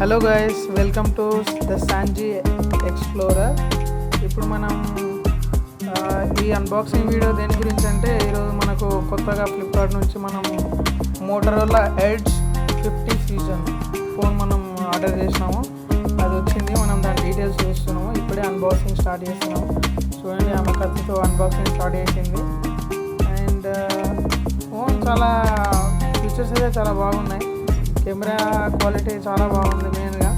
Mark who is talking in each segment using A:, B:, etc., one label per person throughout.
A: Hello guys, welcome to the Sanjhi explorer. ఇప్పుడు మనం ఈ అన్బాక్సింగ్ వీడియో దేని గురించి అంటే, ఈరోజు మనకు కొత్తగా ఫ్లిప్కార్ట్ నుంచి మనం మోటరోలా ఎడ్జ్ 50 ఫ్యూజన్ ఫోన్ మనం ఆర్డర్ చేసినాము. అది వచ్చింది, మనం దాని డీటెయిల్స్ చూస్తున్నాము. ఇప్పుడే అన్బాక్సింగ్ స్టార్ట్ చేస్తున్నాము. చూడండి, ఆమె కత్తితో అన్బాక్సింగ్ స్టార్ట్ చేసింది. అండ్ ఫోన్ చాలా ఫీచర్స్ అయితే చాలా బాగున్నాయి. కెమెరా క్వాలిటీ చాలా బాగుంది. మెయిన్గా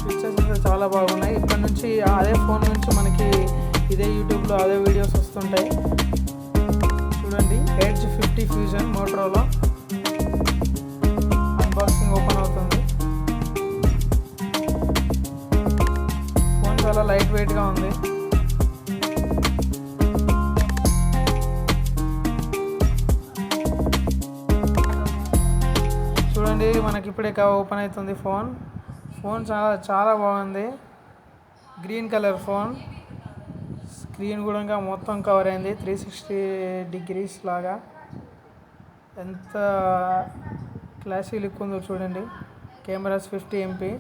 A: పిక్చర్స్ అయితే చాలా బాగున్నాయి. ఇక్కడ నుంచి అదే ఫోన్ నుంచి మనకి ఇదే యూట్యూబ్లో అదే వీడియోస్ వస్తుంటాయి. చూడండి, edge 50 fusion Motorola unboxing open అవుతుంది. ఫోన్ చాలా లైట్ వెయిట్గా ఉంది. చూడండి, మనకి ఇప్పుడే ఓపెన్ అవుతుంది ఫోన్. చాలా చాలా బాగుంది. Green colour phone. స్క్రీన్ కూడా మొత్తం కవర్ అయింది 360 డిగ్రీస్ లాగా. ఎంత క్లాసీ లుక్ ఉందో చూడండి. Cameras 50 MP.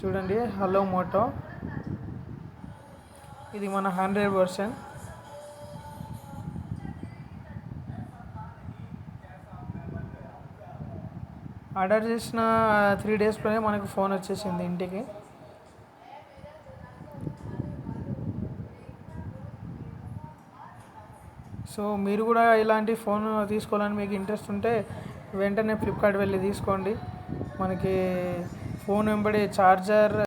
A: చూడండి, హలో మోటో. ఇది మన 100 వర్షన్. ఆర్డర్ చేసిన 3 డేస్లోనే మనకు ఫోన్ వచ్చేసింది ఇంటికి. సో మీరు కూడా ఇలాంటి ఫోన్ తీసుకోవాలని మీకు ఇంట్రెస్ట్ ఉంటే వెంటనే ఫ్లిప్కార్ట్ వెళ్ళి తీసుకోండి. మనకి ఫోన్ వెంబడి ఛార్జర్